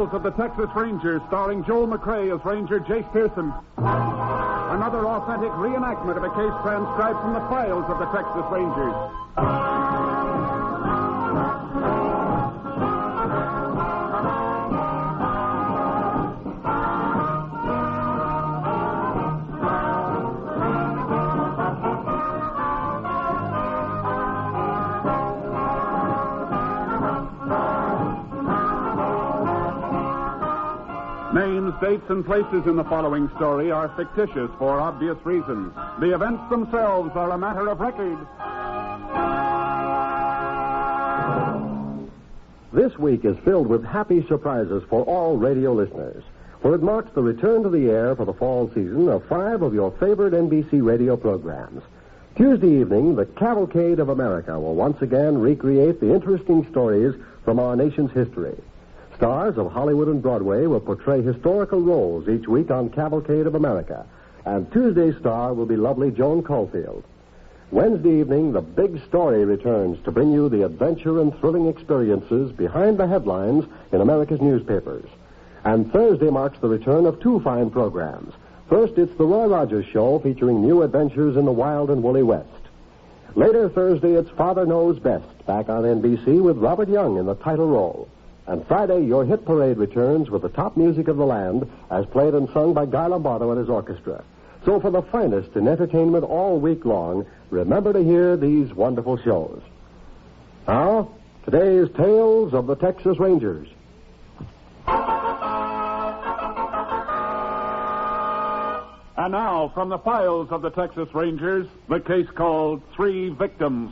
Files of the Texas Rangers, starring Joel McCrea as Ranger Jace Pearson. Another authentic reenactment of a case transcribed from the files of the Texas Rangers. Names, dates, and places in the following story are fictitious for obvious reasons. The events themselves are a matter of record. This week is filled with happy surprises for all radio listeners, for it marks the return to the air for the fall season of 5 of your favorite NBC radio programs. Tuesday evening, the Cavalcade of America will once again recreate the interesting stories from our nation's history. Stars of Hollywood and Broadway will portray historical roles each week on Cavalcade of America, and Tuesday's star will be lovely Joan Caulfield. Wednesday evening, the big story returns to bring you the adventure and thrilling experiences behind the headlines in America's newspapers. And Thursday marks the return of 2 fine programs. First, it's the Roy Rogers Show featuring new adventures in the wild and woolly West. Later Thursday, it's Father Knows Best, back on NBC with Robert Young in the title role. And Friday, your hit parade returns with the top music of the land as played and sung by Guy Lombardo and his orchestra. So for the finest in entertainment all week long, remember to hear these wonderful shows. Now, today's Tales of the Texas Rangers. And now, from the files of the Texas Rangers, the case called 3 Victims.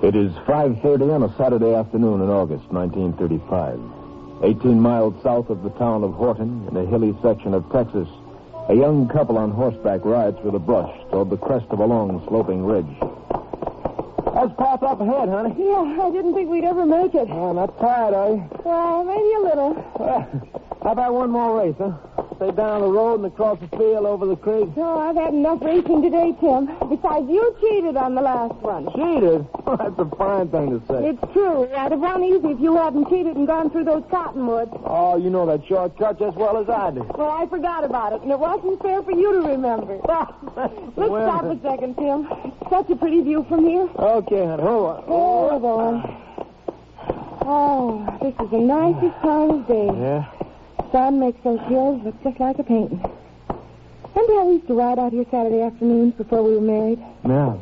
It is 5:30 on a Saturday afternoon in August 1935. 18 miles south of the town of Horton, in a hilly section of Texas, a young couple on horseback rides through the brush toward the crest of a long, sloping ridge. Let's pass up ahead, honey. Yeah, I didn't think we'd ever make it. Oh, not tired, are you? Well, maybe a little. How about one more race, huh? Stay down the road and across the field over the creek. Oh, I've had enough racing today, Tim. Besides, you cheated on the last one. Cheated? Oh, that's a fine thing to say. It's true. I'd have run easy if you hadn't cheated and gone through those cottonwoods. Oh, you know that shortcut just as well as I do. Well, I forgot about it, and it wasn't fair for you to remember. Let's stop a second, Tim. It's such a pretty view from here. Okay, honey. Hold on. Hold on. Oh, this is the nicest time of day. Yeah? Sun makes those hills look just like a painting. Remember how we used to ride out here Saturday afternoons before we were married? Yeah.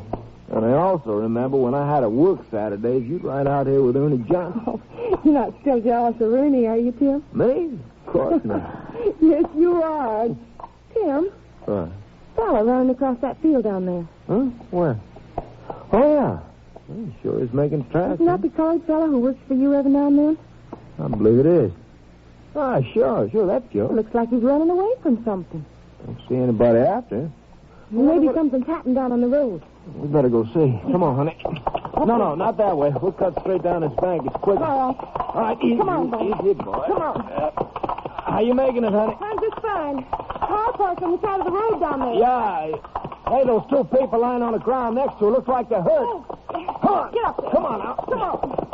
And I also remember when I had to work Saturdays, you'd ride out here with Ernie Johnson. Oh, you're not still jealous of Ernie, are you, Tim? Me? Of course not. Yes, you are. Tim? What? Fella running across that field down there. Huh? Where? Oh, yeah. Well, he sure is making tracks. Isn't that the colored fella who works for you every now and then? I believe it is. Ah, sure, that's Joe. Looks like he's running away from something. Don't see anybody after him. Maybe something's happened down on the road. We better go see. Come on, honey. No, not that way. We'll cut straight down this bank. It's quicker. All right, easy. Come on, boy. Easy, boy. Come on. How you making it, honey? I'm just fine. Car parked on the side of the road down there. Yeah. Hey, those 2 people lying on the ground next to her. Looks like they're hurt. Oh. Come on. Get up there. Come on now. Come on.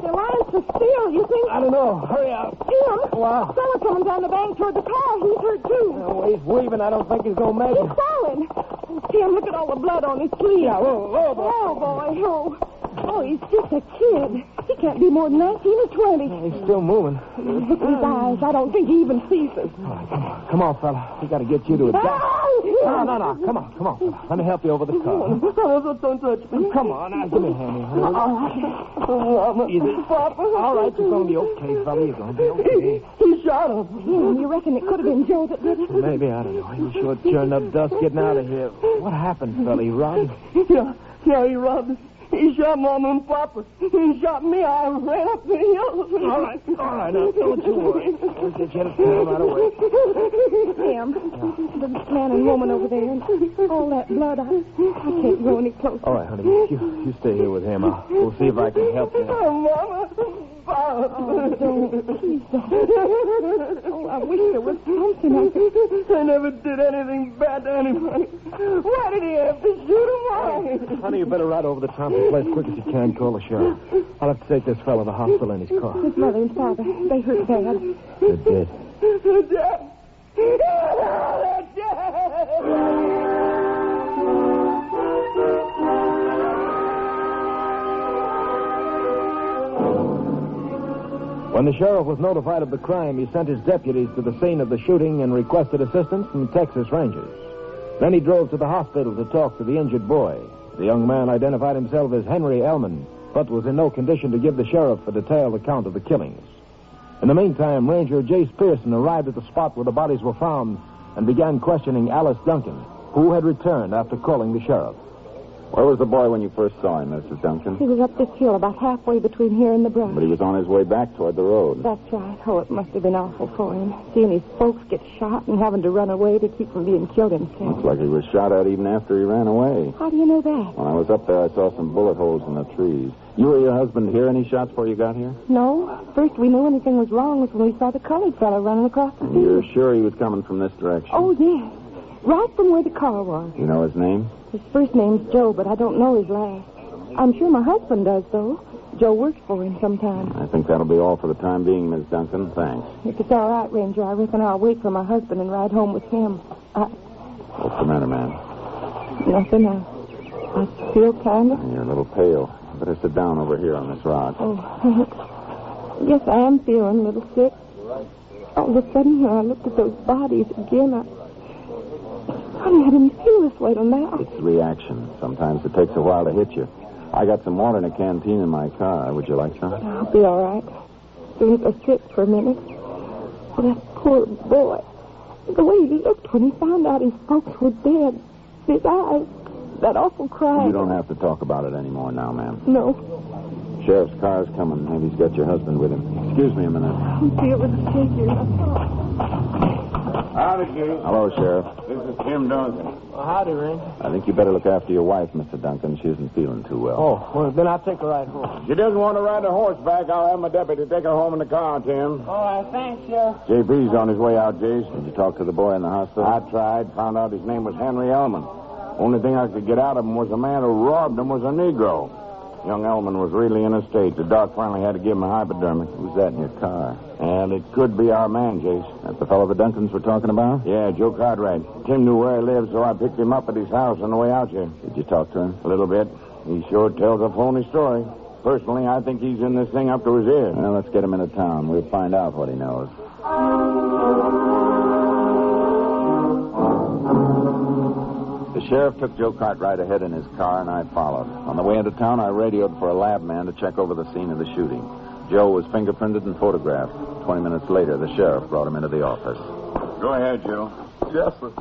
They're lying for steal, you think? I don't know. Hurry up. Tim? Wow. Fella coming down the bank toward the car. He's hurt, too. Oh, he's weaving. I don't think he's going to make He's it. falling. Oh, Tim, look at all the blood on his sleeve. Yeah, whoa, boy. Oh, boy. Oh, he's just a kid. He can't be more than 19 or 20. He's still moving. Look at his eyes. I don't think he even sees us. All right, come on, fella. We got to get you to a doctor. No. Come on, fella. Let me help you over the car. Don't touch me. Come on, now, give me a hand here. All right. Easy. All right, you're going to be okay, fella. You're going to be okay. He shot him. You reckon it could have been Joe that did it? Maybe, I don't know. He was sure churned up dust getting out of here. What happened, fella? He robbed? Yeah, he robbed us. He shot Mama and Papa. He shot me. I ran up the hill. All right. Now, don't you worry. We'll get you to turn right away. Sam, the man and woman over there, and all that blood, I can't go any closer. All right, honey. You stay here with him. We'll see if I can help you. Oh, Mama, out. Oh, don't. Please don't. Oh, I wish there was something I could... I never did anything bad to anybody. Why did he have to shoot him? Why? Honey, you better ride over to the Thompson place as quick as you can. Call the sheriff. I'll have to take this fellow to the hospital in his car. His mother and father, they hurt bad. They're dead. Dad. When the sheriff was notified of the crime, he sent his deputies to the scene of the shooting and requested assistance from Texas Rangers. Then he drove to the hospital to talk to the injured boy. The young man identified himself as Henry Elman, but was in no condition to give the sheriff a detailed account of the killings. In the meantime, Ranger Jace Pearson arrived at the spot where the bodies were found and began questioning Alice Duncan, who had returned after calling the sheriff. Where was the boy when you first saw him, Mrs. Duncan? He was up this hill about halfway between here and the brush. But he was on his way back toward the road. That's right. Oh, it must have been awful for him. Seeing his folks get shot and having to run away to keep from being killed himself. Looks like he was shot at even after he ran away. How do you know that? When I was up there, I saw some bullet holes in the trees. You or your husband hear any shots before you got here? No. First we knew anything was wrong was when we saw the colored fellow running across the field. You're sure he was coming from this direction? Oh, yes. Right from where the car was. You know his name? His first name's Joe, but I don't know his last. I'm sure my husband does, though. Joe works for him sometimes. I think that'll be all for the time being, Miss Duncan. Thanks. If it's all right, Ranger, I reckon I'll wait for my husband and ride home with him. What's the matter, ma'am? Nothing. I feel kind of... You're a little pale. Better sit down over here on this rock. Oh, yes, I am feeling a little sick. All of a sudden, when I looked at those bodies again, Honey, I didn't feel this way till now. It's reaction. Sometimes it takes a while to hit you. I got some water in a canteen in my car. Would you like some? I'll be all right. As soon as I sit for a minute. Oh, that poor boy. The way he looked when he found out his folks were dead. His eyes. That awful cry. You don't have to talk about it anymore now, ma'am. No. Sheriff's car's coming. Maybe he's got your husband with him. Excuse me a minute. I feel the shaking. Howdy, Jay. Hello, Sheriff. This is Tim Duncan. Well, howdy, Ranger. I think you better look after your wife, Mr. Duncan. She isn't feeling too well. Oh, well, then I'll take her right home. She doesn't want to ride a horseback. I'll have my deputy take her home in the car, Tim. All right, thanks, Sheriff. JP's on his way out, Jace. Did you talk to the boy in the hospital? I tried. Found out his name was Henry Elman. Only thing I could get out of him was the man who robbed him was a Negro. Young Elman was really in a state. The doc finally had to give him a hypodermic. Who's that in your car? And it could be our man, Jace. That's the fellow the Duncans were talking about? Yeah, Joe Cartwright. Tim knew where he lived, so I picked him up at his house on the way out here. Did you talk to him? A little bit. He sure tells a phony story. Personally, I think he's in this thing up to his ears. Well, let's get him into town. We'll find out what he knows. The sheriff took Joe Cartwright ahead in his car, and I followed. On the way into town, I radioed for a lab man to check over the scene of the shooting. Joe was fingerprinted and photographed. 20 minutes later, the sheriff brought him into the office. Go ahead, Joe. Yes, sir.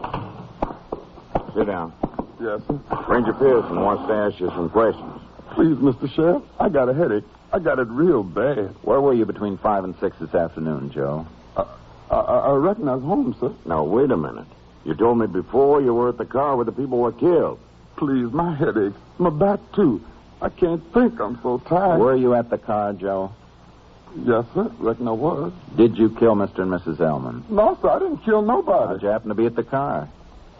Sit down. Yes, sir. Ranger Pearson wants to ask you some questions. Please, Mr. Sheriff, I got a headache. I got it real bad. Where were you between 5 and 6 this afternoon, Joe? I reckon I was home, sir. Now, wait a minute. You told me before you were at the car where the people were killed. Please, my headache. My back, too. I can't think. I'm so tired. Were you at the car, Joe? Yes, sir. Reckon I was. Did you kill Mr. and Mrs. Elman? No, sir. I didn't kill nobody. How'd you happen to be at the car?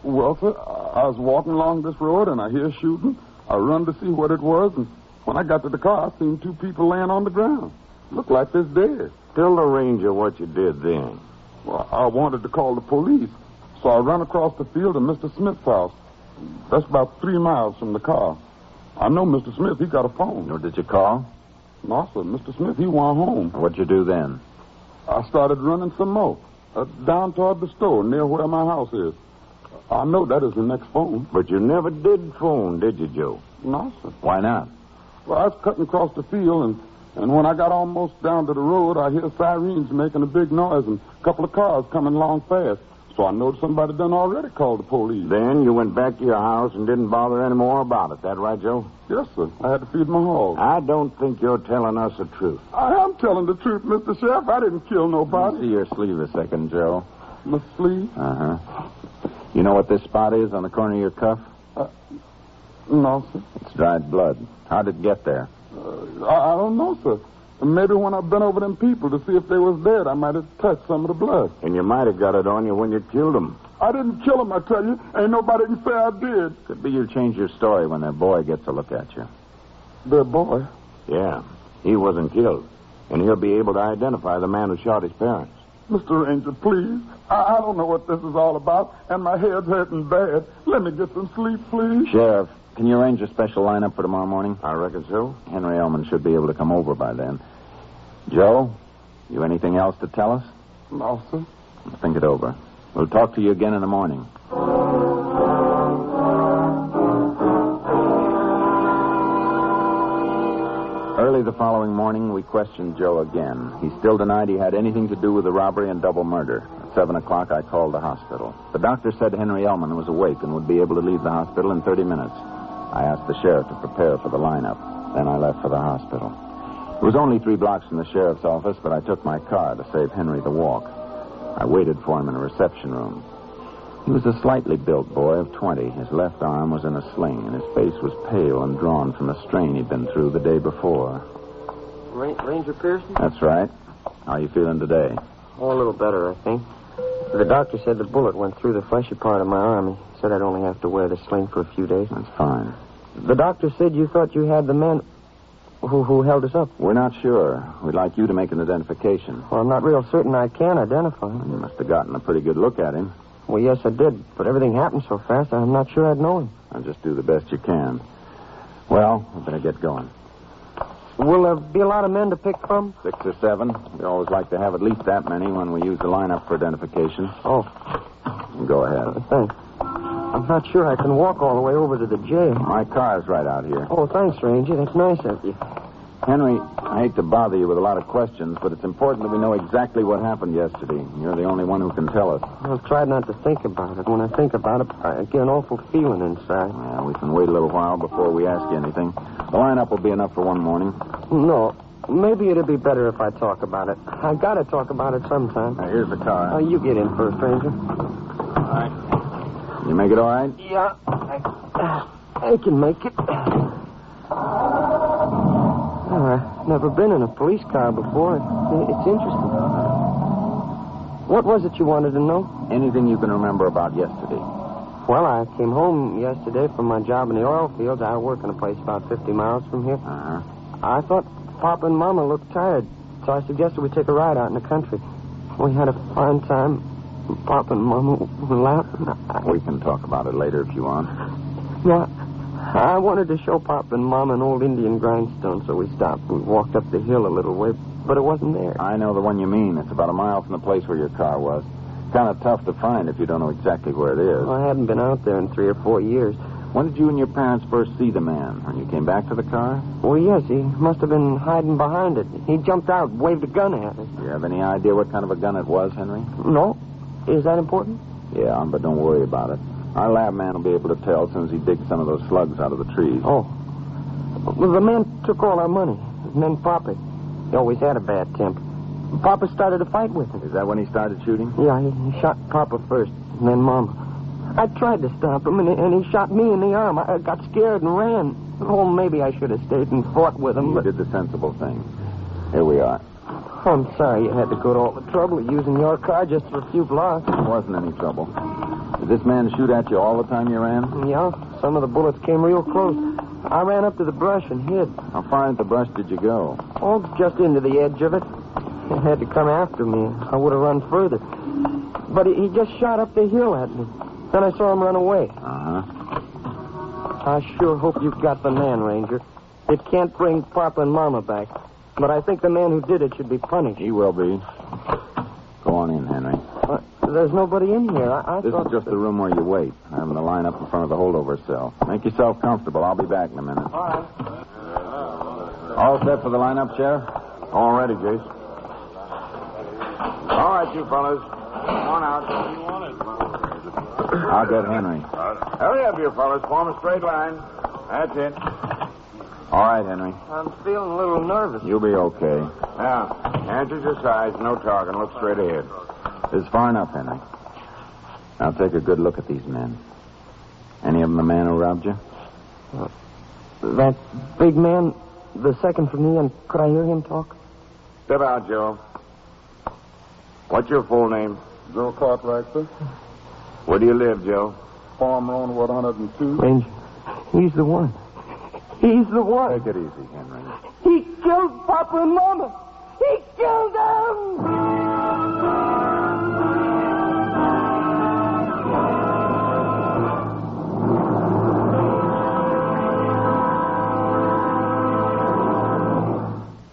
Well, sir, I was walking along this road, and I hear shooting. I run to see what it was, and when I got to the car, I seen 2 people laying on the ground. Looked like they're dead. Tell the ranger what you did then. Well, I wanted to call the police, so I run across the field to Mr. Smith's house. That's about 3 miles from the car. I know Mr. Smith. He got a phone. Or did you call? No, sir. Mr. Smith, he went home. What'd you do then? I started running some more. Down toward the store near where my house is. I know that is the next phone. But you never did phone, did you, Joe? No, sir. Why not? Well, I was cutting across the field, and when I got almost down to the road, I hear sirens making a big noise and a couple of cars coming along fast. So I noticed somebody done already called the police. Then you went back to your house and didn't bother any more about it. That right, Joe? Yes, sir. I had to feed my hog. I don't think you're telling us the truth. I am telling the truth, Mr. Sheriff. I didn't kill nobody. See your sleeve a second, Joe. My sleeve? Uh-huh. You know what this spot is on the corner of your cuff? No, sir. It's dried blood. How did it get there? I don't know, sir. And maybe when I bent over them people to see if they was dead, I might have touched some of the blood. And you might have got it on you when you killed them. I didn't kill them, I tell you. Ain't nobody can say I did. Could be you change your story when their boy gets a look at you. Their boy? Yeah. He wasn't killed. And he'll be able to identify the man who shot his parents. Mr. Ranger, please. I don't know what this is all about, and my head's hurting bad. Let me get some sleep, please. Sheriff, can you arrange a special lineup for tomorrow morning? I reckon so. Henry Elman should be able to come over by then. Joe, you anything else to tell us? No, sir. Think it over. We'll talk to you again in the morning. Early the following morning, we questioned Joe again. He still denied he had anything to do with the robbery and double murder. At 7 o'clock, I called the hospital. The doctor said Henry Elman was awake and would be able to leave the hospital in 30 minutes. I asked the sheriff to prepare for the lineup. Then I left for the hospital. It was only 3 blocks from the sheriff's office, but I took my car to save Henry the walk. I waited for him in a reception room. He was a slightly built boy of 20. His left arm was in a sling, and his face was pale and drawn from the strain he'd been through the day before. Ranger Pearson? That's right. How you feeling today? Oh, a little better, I think. The doctor said the bullet went through the fleshy part of my arm. He said I'd only have to wear the sling for a few days. That's fine. The doctor said you thought you had the man who held us up. We're not sure. We'd like you to make an identification. Well, I'm not real certain I can identify him. You must have gotten a pretty good look at him. Well, yes, I did, but everything happened so fast, I'm not sure I'd know him. I'll just do the best you can. Well, we better get going. Will there be a lot of men to pick from? 6 or 7. We always like to have at least that many when we use the lineup for identification. Oh. Go ahead. Thanks. I'm not sure I can walk all the way over to the jail. My car's right out here. Oh, thanks, Ranger. That's nice of you. Henry, I hate to bother you with a lot of questions, but it's important that we know exactly what happened yesterday. You're the only one who can tell us. I'll try not to think about it. When I think about it, I get an awful feeling inside. Well, we can wait a little while before we ask you anything. The lineup will be enough for one morning. No. Maybe it'd be better if I talk about it. I gotta talk about it sometime. Now, here's the car. You get in first, Ranger. All right. You make it all right? Yeah. I can make it. I've never been in a police car before. It's interesting. What was it you wanted to know? Anything you can remember about yesterday. Well, I came home yesterday from my job in the oil fields. I work in a place about 50 miles from here. Uh-huh. I thought Papa and Mama looked tired, so I suggested we take a ride out in the country. We had a fine time. Papa and Mama laughed. We can talk about it later if you want. No, I wanted to show Papa and Mama an old Indian grindstone, so we stopped. We walked up the hill a little way, but it wasn't there. I know the one you mean. It's about a mile from the place where your car was. Kind of tough to find if you don't know exactly where it is. Well, I hadn't been out there in 3 or 4 years. When did you and your parents first see the man? When you came back to the car? Well, yes, he must have been hiding behind it. He jumped out, waved a gun at us. Do you have any idea what kind of a gun it was, Henry? No. Is that important? Yeah, but don't worry about it. Our lab man will be able to tell as soon as he digs some of those slugs out of the trees. Oh. Well, the man took all our money. And then Papa. He always had a bad temper. Papa started a fight with him. Is that when he started shooting? Yeah, he shot Papa first, and then Mama. I tried to stop him, and he shot me in the arm. I got scared and ran. Oh, maybe I should have stayed and fought with him, You but... did the sensible thing. Here we are. I'm sorry you had to go to all the trouble of using your car just for a few blocks. It wasn't any trouble. Did this man shoot at you all the time you ran? Yeah, some of the bullets came real close. I ran up to the brush and hid. How far into the brush did you go? Oh, just into the edge of it. He had to come after me. I would have run further. But he just shot up the hill at me. Then I saw him run away. Uh-huh. I sure hope you've got the man, Ranger. It can't bring Papa and Mama back. But I think the man who did it should be punished. He will be. Go on in, Henry. There's nobody in here. I This thought is just the room where you wait. I'm having the line up in front of the holdover cell. Make yourself comfortable. I'll be back in a minute. All right. All set for the lineup, Sheriff? All ready, Jace. All right, you fellas. Come on out. I'll get Henry. Hurry up, you fellas. Form a straight line. That's it. All right, Henry. I'm feeling a little nervous. You'll be okay. Now, hands at your sides. No talking. Look straight ahead. It's far enough, Henry. Now take a good look at these men. Any of them the man who robbed you? That big man, the second from me, and could I hear him talk? Step out, Joe. What's your full name? Joe Cartwright, sir. Where do you live, Joe? Farm Road 102. Ranger, he's the one. He's the one. Take it easy, Henry. He killed Papa and Mama. He killed them.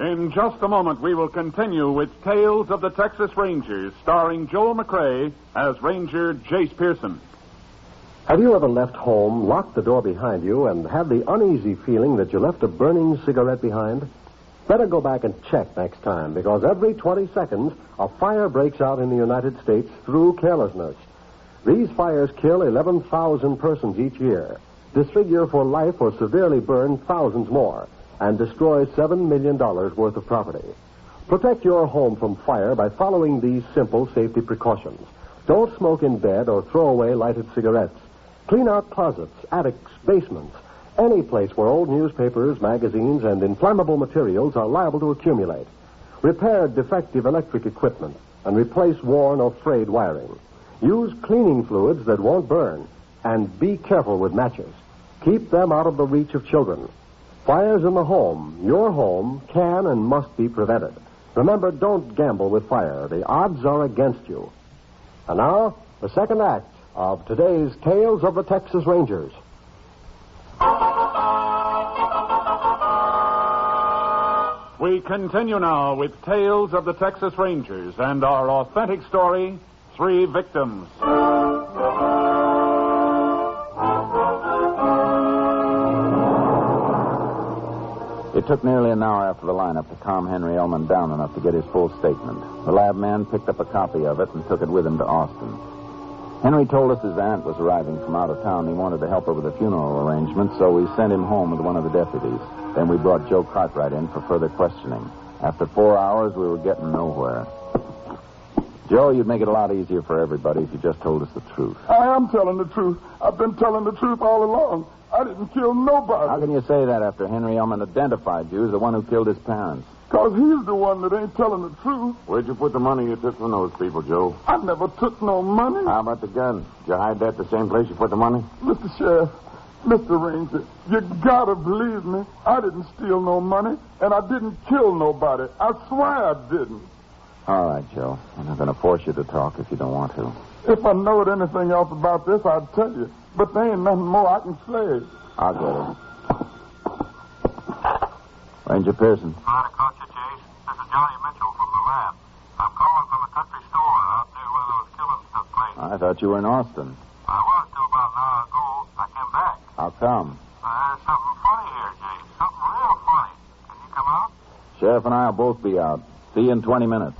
In just a moment, we will continue with Tales of the Texas Rangers, starring Joel McCrea as Ranger Jace Pearson. Have you ever left home, locked the door behind you, and had the uneasy feeling that you left a burning cigarette behind? Better go back and check next time, because every 20 seconds, a fire breaks out in the United States through carelessness. These fires kill 11,000 persons each year, disfigure for life or severely burn thousands more, and destroy $7 million worth of property. Protect your home from fire by following these simple safety precautions. Don't smoke in bed or throw away lighted cigarettes. Clean out closets, attics, basements, any place where old newspapers, magazines, and inflammable materials are liable to accumulate. Repair defective electric equipment and replace worn or frayed wiring. Use cleaning fluids that won't burn, and be careful with matches. Keep them out of the reach of children. Fires in the home, your home, can and must be prevented. Remember, don't gamble with fire. The odds are against you. And now, the second act of today's Tales of the Texas Rangers. We continue now with Tales of the Texas Rangers and our authentic story, Three Victims. It took nearly an hour after the lineup to calm Henry Elman down enough to get his full statement. The lab man picked up a copy of it and took it with him to Austin. Henry told us his aunt was arriving from out of town. He wanted to help her with the funeral arrangements, so we sent him home with one of the deputies. Then we brought Joe Cartwright in for further questioning. After 4 hours, we were getting nowhere. Joe, you'd make it a lot easier for everybody if you just told us the truth. I am telling the truth. I've been telling the truth all along. I didn't kill nobody. How can you say that after Henry Elman identified you as the one who killed his parents? Because he's the one that ain't telling the truth. Where'd you put the money you took from those people, Joe? I never took no money. How about the gun? Did you hide that the same place you put the money? Mr. Sheriff, Mr. Ranger, you gotta believe me. I didn't steal no money, and I didn't kill nobody. I swear I didn't. All right, Joe. I'm not going to force you to talk if you don't want to. If I knowed anything else about this, I'd tell you. But there ain't nothing more I can say. I'll get it. Ranger Pearson. Sorry to caught you, Chase. This is Johnny Mitchell from the lab. I'm calling from a country store out there where those killings took place. I thought you were in Austin. I was till about an hour ago. I came back. How come? There's something funny here, Chase. Something real funny. Can you come out? Sheriff and I will both be out. See you in 20 minutes.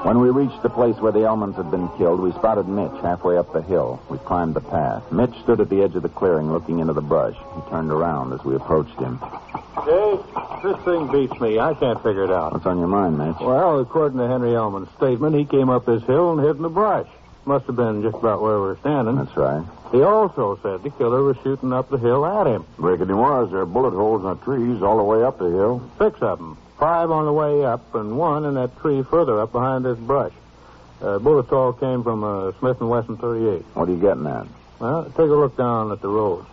When we reached the place where the Elmans had been killed, we spotted Mitch halfway up the hill. We climbed the path. Mitch stood at the edge of the clearing looking into the brush. He turned around as we approached him. Jay, this thing beats me. I can't figure it out. What's on your mind, Mitch? Well, according to Henry Elman's statement, he came up this hill and hid in the brush. Must have been just about where we were standing. That's right. He also said the killer was shooting up the hill at him. Reckon he was. There are bullet holes in the trees all the way up the hill. 6 of them. 5 on the way up and 1 in that tree further up behind this brush. Bullets all came from a Smith & Wesson .38. What are you getting at? Well, take a look down at the road.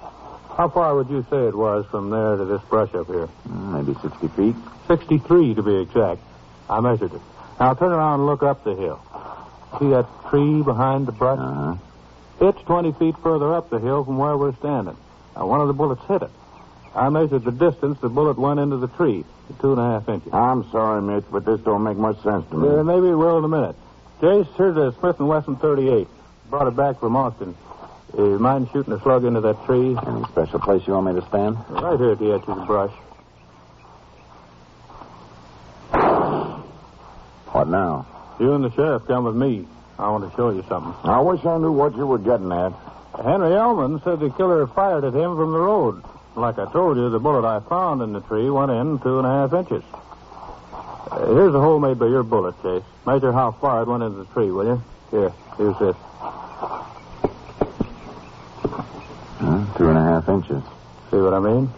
How far would you say it was from there to this brush up here? Maybe 60 feet. 63 to be exact. I measured it. Now turn around and look up the hill. See that tree behind the brush? Uh-huh. It's 20 feet further up the hill from where we're standing. Now, one of the bullets hit it. I measured the distance the bullet went into the tree, 2.5 inches. I'm sorry, Mitch, but this don't make much sense to me. Maybe it will in a minute. Jace, here's a Smith & Wesson .38. Brought it back from Austin. Mind shooting a slug into that tree? Any special place you want me to stand? Right here at the edge of the brush. What now? You and the sheriff come with me. I want to show you something. I wish I knew what you were getting at. Henry Elman said the killer fired at him from the road. Like I told you, the bullet I found in the tree went in 2.5 inches. Here's a hole made by your bullet, Chase. Measure how far it went into the tree, will you? Here, here's this. 2.5 inches. See what I mean?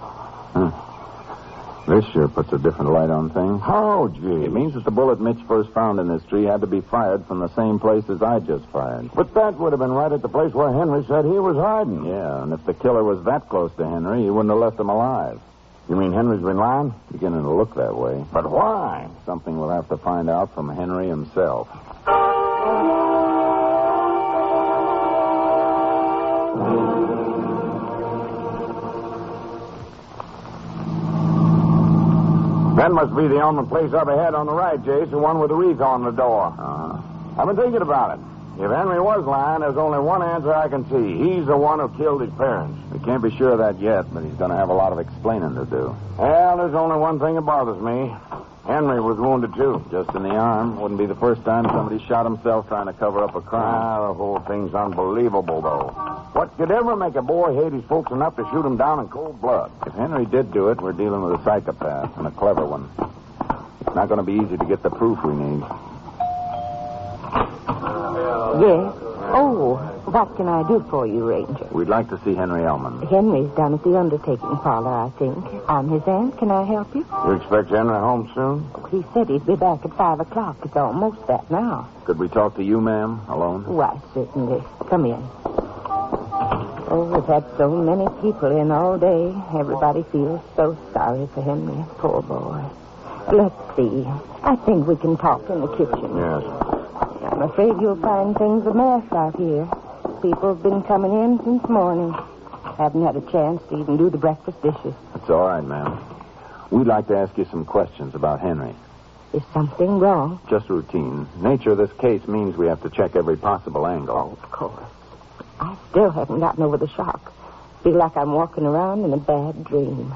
This sure puts a different light on things. Oh, gee. It means that the bullet Mitch first found in this tree had to be fired from the same place as I just fired. But that would have been right at the place where Henry said he was hiding. Yeah, and if the killer was that close to Henry, he wouldn't have left him alive. You mean Henry's been lying? Beginning to look that way. But why? Something we'll have to find out from Henry himself. That must be the only place up ahead on the right, Jace, the one with the wreath on the door. I've been thinking about it. If Henry was lying, there's only one answer I can see. He's the one who killed his parents. We can't be sure of that yet, but he's going to have a lot of explaining to do. Well, there's only one thing that bothers me. Henry was wounded, too. Just in the arm. Wouldn't be the first time somebody shot himself trying to cover up a crime. The whole thing's unbelievable, though. What could ever make a boy hate his folks enough to shoot him down in cold blood? If Henry did do it, we're dealing with a psychopath, and a clever one. It's not going to be easy to get the proof we need. Yes. Oh, what can I do for you, Ranger? We'd like to see Henry Elman. Henry's down at the undertaking parlor, I think. I'm his aunt. Can I help you? You expect Henry home soon? He said he'd be back at 5 o'clock. It's almost that now. Could we talk to you, ma'am, alone? Why, certainly. Come in. Oh, we've had so many people in all day. Everybody feels so sorry for Henry. Poor boy. Let's see. I think we can talk in the kitchen. Yes. I'm afraid you'll find things a mess out here. People have been coming in since morning. Haven't had a chance to even do the breakfast dishes. That's all right, ma'am. We'd like to ask you some questions about Henry. Is something wrong? Just routine. Nature of this case means we have to check every possible angle. Oh, of course. I still haven't gotten over the shock. Feel like I'm walking around in a bad dream.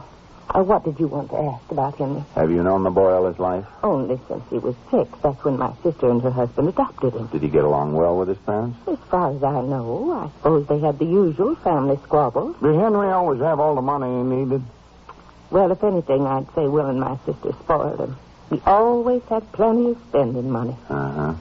What did you want to ask about Henry? Have you known the boy all his life? Only since he was 6. That's when my sister and her husband adopted him. Did he get along well with his parents? As far as I know, I suppose they had the usual family squabbles. Did Henry always have all the money he needed? Well, if anything, I'd say Will and my sister spoiled him. He always had plenty of spending money. Uh-huh.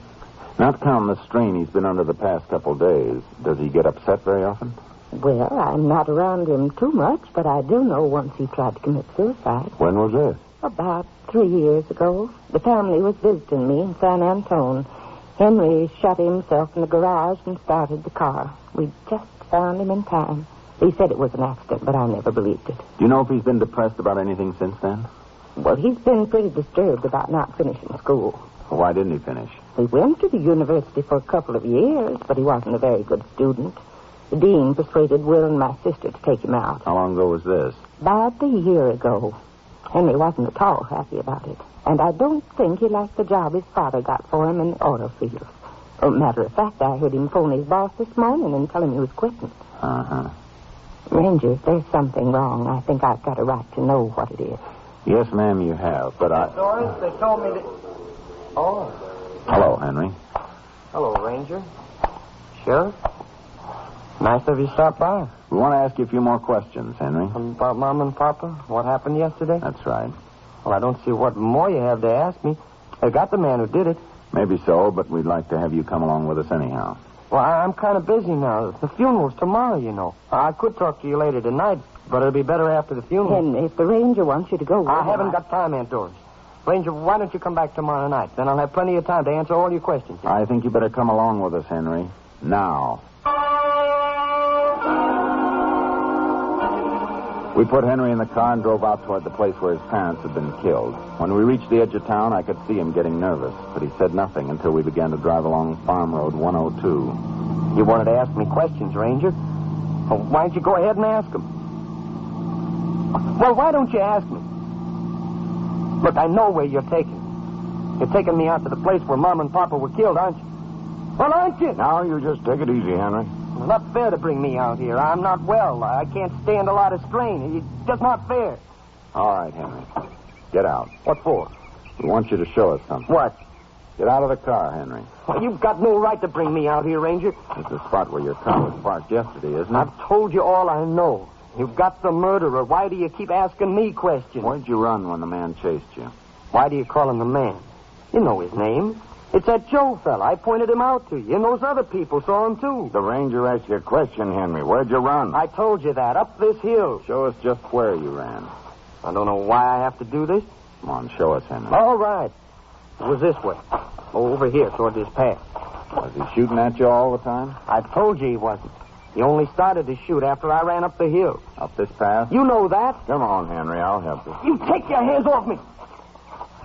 Not counting the strain he's been under the past couple days, does he get upset very often? Well, I'm not around him too much, but I do know once he tried to commit suicide. When was this? About 3 years ago. The family was visiting me in San Antone. Henry shut himself in the garage and started the car. We just found him in time. He said it was an accident, but I never believed it. Do you know if he's been depressed about anything since then? Well, he's been pretty disturbed about not finishing school. Why didn't he finish? He went to the university for a couple of years, but he wasn't a very good student. The dean persuaded Will and my sister to take him out. How long ago was this? About a year ago. Henry wasn't at all happy about it. And I don't think he liked the job his father got for him in the oil field. Matter of fact, I heard him phone his boss this morning and tell him he was quitting. Uh-huh. Ranger, if there's something wrong, I think I've got a right to know what it is. Yes, ma'am, you have, but Doris, they told me that... Oh. Hello, Henry. Hello, Ranger. Sheriff? Nice of you to stop by. We want to ask you a few more questions, Henry. About Mom and Papa? What happened yesterday? That's right. Well, I don't see what more you have to ask me. I got the man who did it. Maybe so, but we'd like to have you come along with us anyhow. Well, I'm kind of busy now. The funeral's tomorrow, you know. I could talk to you later tonight, but it'll be better after the funeral. Henry, if the ranger wants you to go... I haven't got time, Aunt Doris. Ranger, why don't you come back tomorrow night? Then I'll have plenty of time to answer all your questions. I think you better come along with us, Henry. Now. We put Henry in the car and drove out toward the place where his parents had been killed. When we reached the edge of town, I could see him getting nervous, but he said nothing until we began to drive along Farm Road 102. You wanted to ask me questions, Ranger? Well, why don't you go ahead and ask them? Well, why don't you ask me? Look, I know where you're taking me. You're taking me out to the place where Mom and Papa were killed, aren't you? Well, aren't you? Now, you just take it easy, Henry. It's not fair to bring me out here. I'm not well. I can't stand a lot of strain. It's just not fair. All right, Henry. Get out. What for? We want you to show us something. What? Get out of the car, Henry. Well, you've got no right to bring me out here, Ranger. It's the spot where your car was parked yesterday, isn't it? I've told you all I know. You've got the murderer. Why do you keep asking me questions? Where'd you run when the man chased you? Why do you call him the man? You know his name. It's that Joe fella. I pointed him out to you, and those other people saw him, too. The ranger asked you a question, Henry. Where'd you run? I told you that, up this hill. Show us just where you ran. I don't know why I have to do this. Come on, show us, Henry. All right. It was this way. Over here, toward this path. Was he shooting at you all the time? I told you he wasn't. He only started to shoot after I ran up the hill. Up this path? You know that. Come on, Henry. I'll help you. You take your hands off me.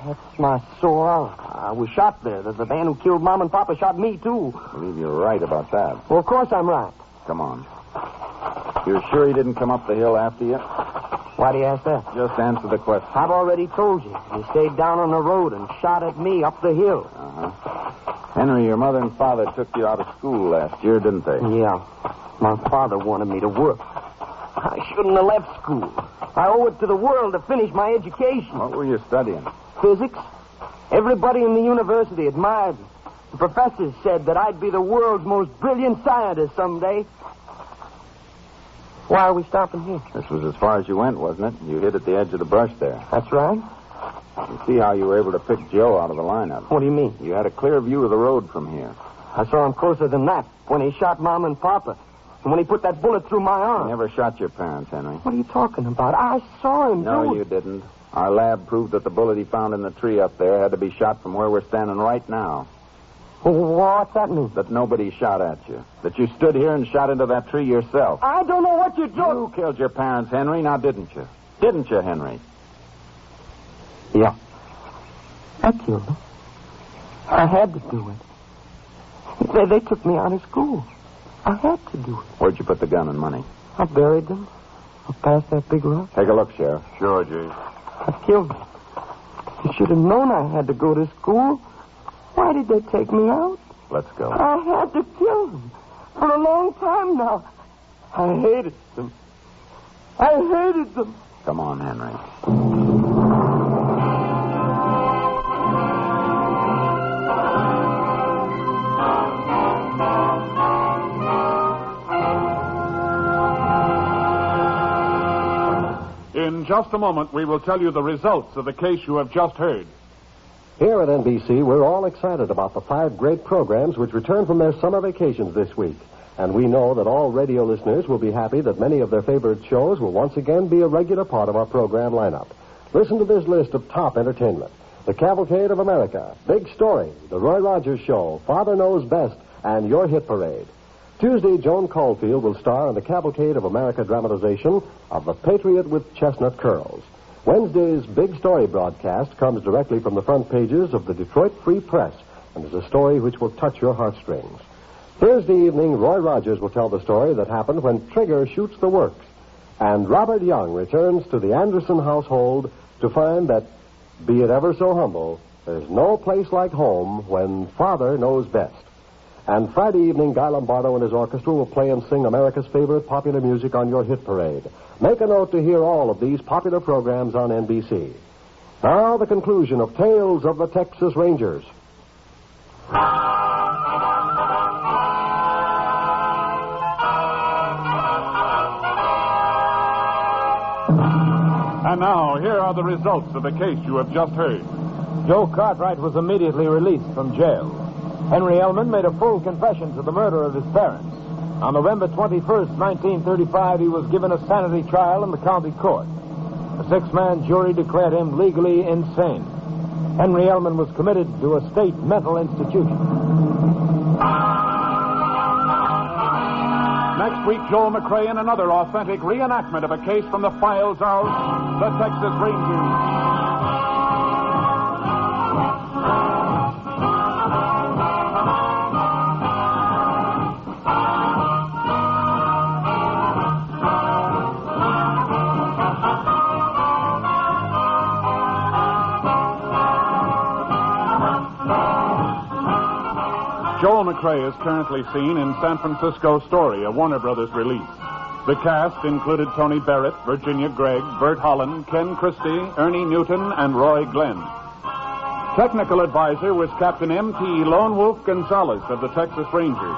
That's my sore arm. I was shot there. The man who killed Mom and Papa shot me, too. I believe you're right about that. Well, of course I'm right. Come on. You're sure he didn't come up the hill after you? Why do you ask that? Just answer the question. I've already told you. He stayed down on the road and shot at me up the hill. Henry, your mother and father took you out of school last year, didn't they? Yeah. My father wanted me to work. I shouldn't have left school. I owe it to the world to finish my education. What were you studying? Physics. Everybody in the university admired me. The professors said that I'd be the world's most brilliant scientist someday. Why are we stopping here? This was as far as you went, wasn't it? You hid at the edge of the brush there. That's right. You see how you were able to pick Joe out of the lineup. What do you mean? You had a clear view of the road from here. I saw him closer than that when he shot Mom and Papa. And when he put that bullet through my arm. He never shot your parents, Henry. What are you talking about? I saw him. No, you didn't. Our lab proved that the bullet he found in the tree up there had to be shot from where we're standing right now. What's that mean? That nobody shot at you. That you stood here and shot into that tree yourself. I don't know what you're doing. You killed your parents, Henry, now didn't you? Didn't you, Henry? Yeah. I killed them. I had to do it. They took me out of school. I had to do it. Where'd you put the gun and money? I buried them. I passed that big rock. Take a look, Sheriff. Sure, Jay. I killed them. You should have known I had to go to school. Why did they take me out? Let's go. I had to kill them. For a long time now. I hated them. I hated them. Come on, Henry. In just a moment, we will tell you the results of the case you have just heard. Here at NBC, we're all excited about the 5 great programs which return from their summer vacations this week. And we know that all radio listeners will be happy that many of their favorite shows will once again be a regular part of our program lineup. Listen to this list of top entertainment. The Cavalcade of America, Big Story, The Roy Rogers Show, Father Knows Best, and Your Hit Parade. Tuesday, Joan Caulfield will star in the Cavalcade of America dramatization of The Patriot with Chestnut Curls. Wednesday's Big Story broadcast comes directly from the front pages of the Detroit Free Press and is a story which will touch your heartstrings. Thursday evening, Roy Rogers will tell the story that happened when Trigger shoots the works. And Robert Young returns to the Anderson household to find that, be it ever so humble, there's no place like home when Father Knows Best. And Friday evening, Guy Lombardo and his orchestra will play and sing America's favorite popular music on Your Hit Parade. Make a note to hear all of these popular programs on NBC. Now, the conclusion of Tales of the Texas Rangers. And now, here are the results of the case you have just heard. Joe Cartwright was immediately released from jail. Henry Ellman made a full confession to the murder of his parents. On November 21st, 1935, he was given a sanity trial in the county court. A 6-man jury declared him legally insane. Henry Ellman was committed to a state mental institution. Next week, Joel McCrea in another authentic reenactment of a case from the files of the Texas Rangers. Joel McCrea is currently seen in San Francisco Story, a Warner Brothers release. The cast included Tony Barrett, Virginia Gregg, Bert Holland, Ken Christie, Ernie Newton, and Roy Glenn. Technical advisor was Captain M.T. Lone Wolf Gonzalez of the Texas Rangers.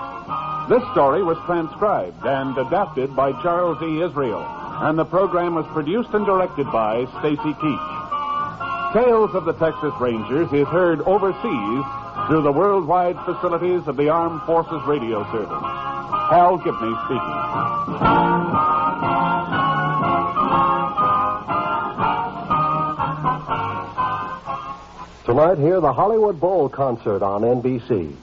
This story was transcribed and adapted by Charles E. Israel, and the program was produced and directed by Stacy Keach. Tales of the Texas Rangers is heard overseas through the worldwide facilities of the Armed Forces Radio Service. Hal Gibney speaking. Tonight, hear the Hollywood Bowl concert on NBC.